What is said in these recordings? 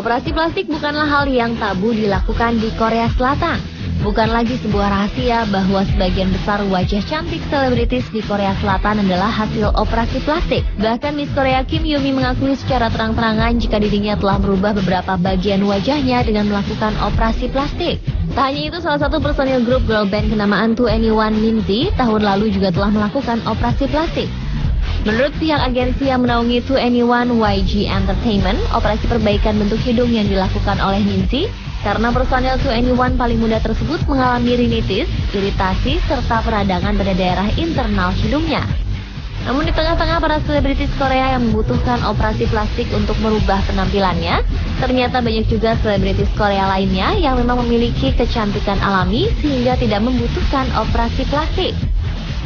Operasi plastik bukanlah hal yang tabu dilakukan di Korea Selatan. Bukan lagi sebuah rahasia bahwa sebagian besar wajah cantik selebritis di Korea Selatan adalah hasil operasi plastik. Bahkan Miss Korea Kim Yumi mengakui secara terang-terangan jika dirinya telah merubah beberapa bagian wajahnya dengan melakukan operasi plastik. Tak hanya itu, salah satu personil grup girl band kenamaan 2NE1 Minzy tahun lalu juga telah melakukan operasi plastik. Menurut pihak agensi yang menaungi 2NE1 YG Entertainment, operasi perbaikan bentuk hidung yang dilakukan oleh Minzy karena personel 2NE1 paling muda tersebut mengalami rinitis, iritasi, serta peradangan pada daerah internal hidungnya. Namun di tengah-tengah para selebritis Korea yang membutuhkan operasi plastik untuk merubah penampilannya, ternyata banyak juga selebritis Korea lainnya yang memang memiliki kecantikan alami sehingga tidak membutuhkan operasi plastik.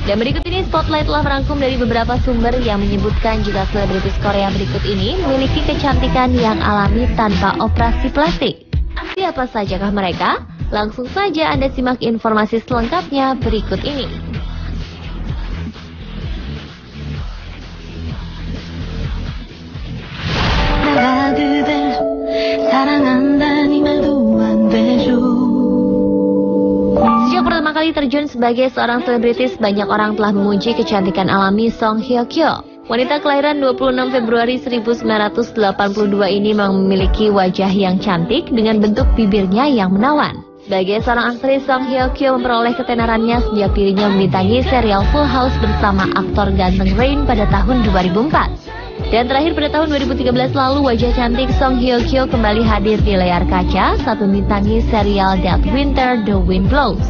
Dan berikut ini Spotlight telah merangkum dari beberapa sumber yang menyebutkan jika selebritis Korea berikut ini memiliki kecantikan yang alami tanpa operasi plastik. Siapa sajakah mereka? Langsung saja Anda simak informasi selengkapnya berikut ini. Sejak pertama kali terjun sebagai seorang selebritis, banyak orang telah memuji kecantikan alami Song Hye Kyo. Wanita kelahiran 26 Februari 1982 ini memang memiliki wajah yang cantik dengan bentuk bibirnya yang menawan. Sebagai seorang aktris, Song Hye Kyo memperoleh ketenarannya sejak dirinya membintangi serial Full House bersama aktor ganteng Rain pada tahun 2004. Dan terakhir pada tahun 2013 lalu, wajah cantik Song Hye Kyo kembali hadir di layar kaca saat membintangi serial That Winter The Wind Blows.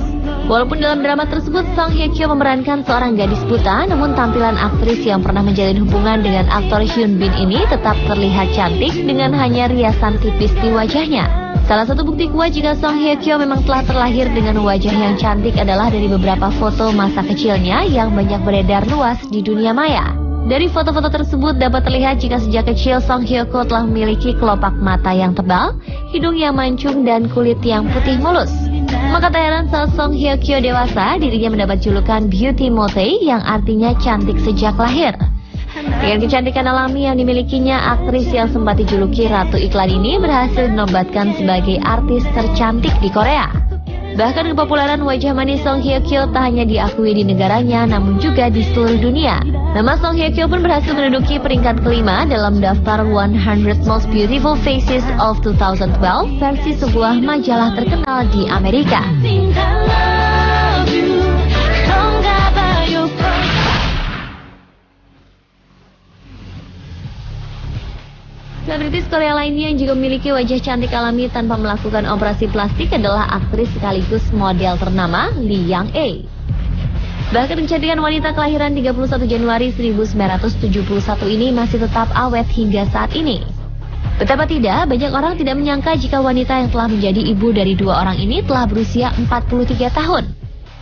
Walaupun dalam drama tersebut Song Hye Kyo memerankan seorang gadis buta, namun tampilan aktris yang pernah menjalin hubungan dengan aktor Hyun Bin ini tetap terlihat cantik dengan hanya riasan tipis di wajahnya. Salah satu bukti kuat jika Song Hye Kyo memang telah terlahir dengan wajah yang cantik adalah dari beberapa foto masa kecilnya yang banyak beredar luas di dunia maya. Dari foto-foto tersebut dapat terlihat jika sejak kecil Song Hye Kyo telah memiliki kelopak mata yang tebal, hidung yang mancung, dan kulit yang putih mulus. Maka tak heran saat Song Hye Kyo dewasa, dirinya mendapat julukan Beauty Mote yang artinya cantik sejak lahir. Dengan kecantikan alami yang dimilikinya, aktris yang sempat dijuluki Ratu Iklan ini berhasil dinobatkan sebagai artis tercantik di Korea. Bahkan kepopuleran wajah manis Song Hye Kyo tak hanya diakui di negaranya, namun juga di seluruh dunia. Nama Song Hye Kyo pun berhasil menduduki peringkat kelima dalam daftar 100 Most Beautiful Faces of 2012 versi sebuah majalah terkenal di Amerika. Selebritis Korea lainnya yang juga memiliki wajah cantik alami tanpa melakukan operasi plastik adalah aktris sekaligus model ternama Lee Yang-ae. Bahkan kecantikan wanita kelahiran 31 Januari 1971 ini masih tetap awet hingga saat ini. Betapa tidak, banyak orang tidak menyangka jika wanita yang telah menjadi ibu dari dua orang ini telah berusia 43 tahun.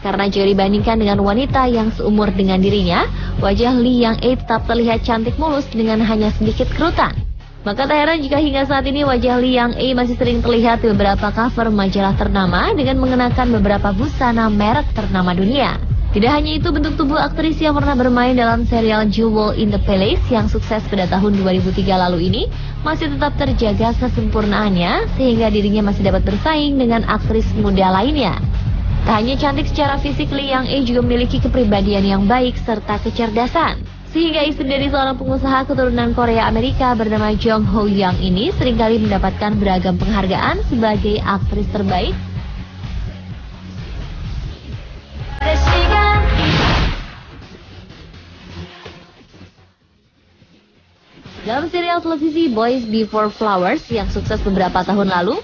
Karena jika dibandingkan dengan wanita yang seumur dengan dirinya, wajah Lee Yang-ae tetap terlihat cantik mulus dengan hanya sedikit kerutan. Maka tak heran jika hingga saat ini wajah Lee Yang-ae masih sering terlihat di beberapa cover majalah ternama dengan mengenakan beberapa busana merek ternama dunia. Tidak hanya itu, bentuk tubuh aktris yang pernah bermain dalam serial Jewel in the Palace yang sukses pada tahun 2003 lalu ini masih tetap terjaga kesempurnaannya sehingga dirinya masih dapat bersaing dengan aktris muda lainnya. Tak hanya cantik secara fisik, Lee Yang-ae juga memiliki kepribadian yang baik serta kecerdasan. Sehingga istri dari seorang pengusaha keturunan Korea Amerika bernama Jong Ho Young ini seringkali mendapatkan beragam penghargaan sebagai aktris terbaik. Dalam serial televisi Boys Before Flowers yang sukses beberapa tahun lalu,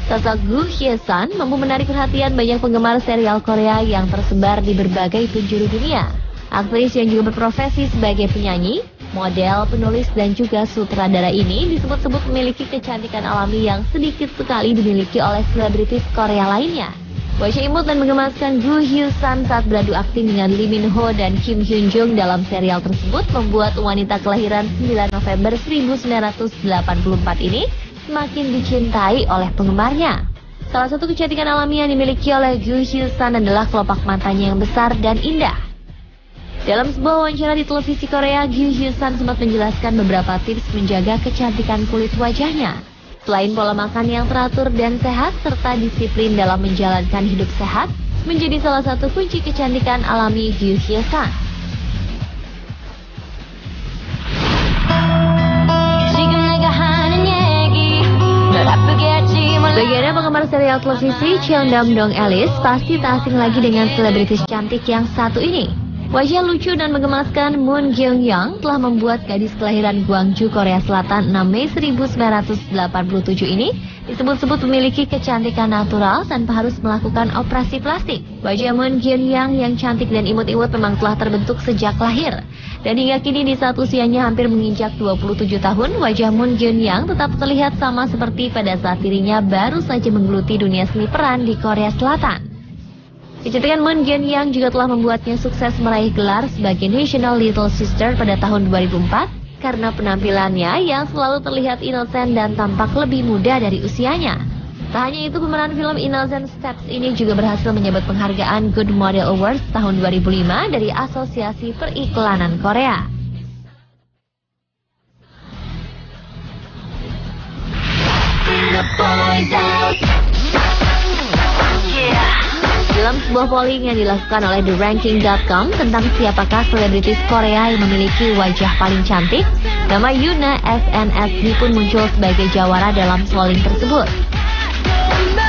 sosok Gu Hye-sun mampu menarik perhatian banyak penggemar serial Korea yang tersebar di berbagai penjuru dunia. Aktris yang juga berprofesi sebagai penyanyi, model, penulis, dan juga sutradara ini disebut-sebut memiliki kecantikan alami yang sedikit sekali dimiliki oleh selebritis Korea lainnya. Wajah imut dan menggemaskan Gu Hye-sun saat beradu akting dengan Lee Min Ho dan Kim Hyun Jung dalam serial tersebut membuat wanita kelahiran 9 November 1984 ini semakin dicintai oleh penggemarnya. Salah satu kecantikan alami yang dimiliki oleh Gu Hye-sun adalah kelopak matanya yang besar dan indah. Dalam sebuah wawancara di televisi Korea, Gu Hye-sun sempat menjelaskan beberapa tips menjaga kecantikan kulit wajahnya. Selain pola makan yang teratur dan sehat serta disiplin dalam menjalankan hidup sehat, menjadi salah satu kunci kecantikan alami Gyu Hye-san. Bagi Anda penggemar serial televisi, Cheon Dam-dong Alice pasti tak asing lagi dengan selebritis cantik yang satu ini. Wajah lucu dan menggemaskan Moon Gyeong-yeong telah membuat gadis kelahiran Gwangju, Korea Selatan 6 Mei 1987 ini disebut-sebut memiliki kecantikan natural tanpa harus melakukan operasi plastik. Wajah Moon Gyeong-yeong yang cantik dan imut-imut memang telah terbentuk sejak lahir. Dan hingga kini di saat usianya hampir menginjak 27 tahun, wajah Moon Gyeong-yeong tetap terlihat sama seperti pada saat dirinya baru saja menggeluti dunia seni peran di Korea Selatan. Kecantikan Moon Gyeong-yeong juga telah membuatnya sukses meraih gelar sebagai National Little Sister pada tahun 2004 karena penampilannya yang selalu terlihat inosen dan tampak lebih muda dari usianya. Tak hanya itu, pemeran film Innocent Steps ini juga berhasil menyabet penghargaan Good Model Awards tahun 2005 dari Asosiasi Periklanan Korea. Dalam sebuah polling yang dilakukan oleh TheRanking.com tentang siapakah selebritis Korea yang memiliki wajah paling cantik, nama Yoona SNSD pun muncul sebagai jawara dalam polling tersebut.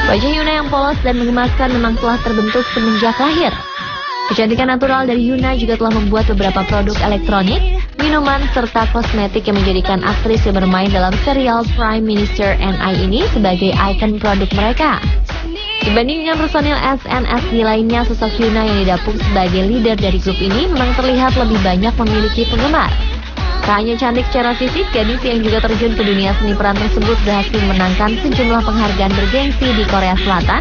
Wajah Yoona yang polos dan menggemaskan memang telah terbentuk semenjak lahir. Kecantikan natural dari Yoona juga telah membuat beberapa produk elektronik, minuman, serta kosmetik yang menjadikan aktris yang bermain dalam serial Prime Minister NI ini sebagai ikon produk mereka. Dibanding dengan personil SNSD lainnya, sosok Yoona yang didapuk sebagai leader dari grup ini memang terlihat lebih banyak memiliki penggemar. Tak hanya cantik secara fisik, gadis yang juga terjun ke dunia seni peran tersebut berhasil menangkan sejumlah penghargaan bergengsi di Korea Selatan.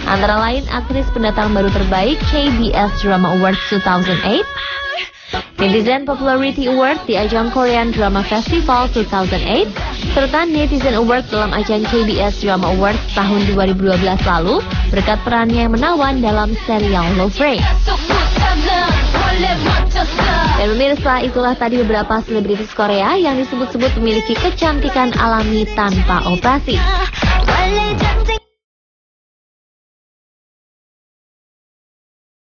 Antara lain aktris pendatang baru terbaik KBS Drama Awards 2008, Netizen Popularity Award di ajang Korean Drama Festival 2008, serta Netizen Award dalam ajang KBS Drama Awards tahun 2012 lalu berkat perannya yang menawan dalam serial Love Rain. Dan pemirsa, itulah tadi beberapa selebritis Korea yang disebut-sebut memiliki kecantikan alami tanpa operasi.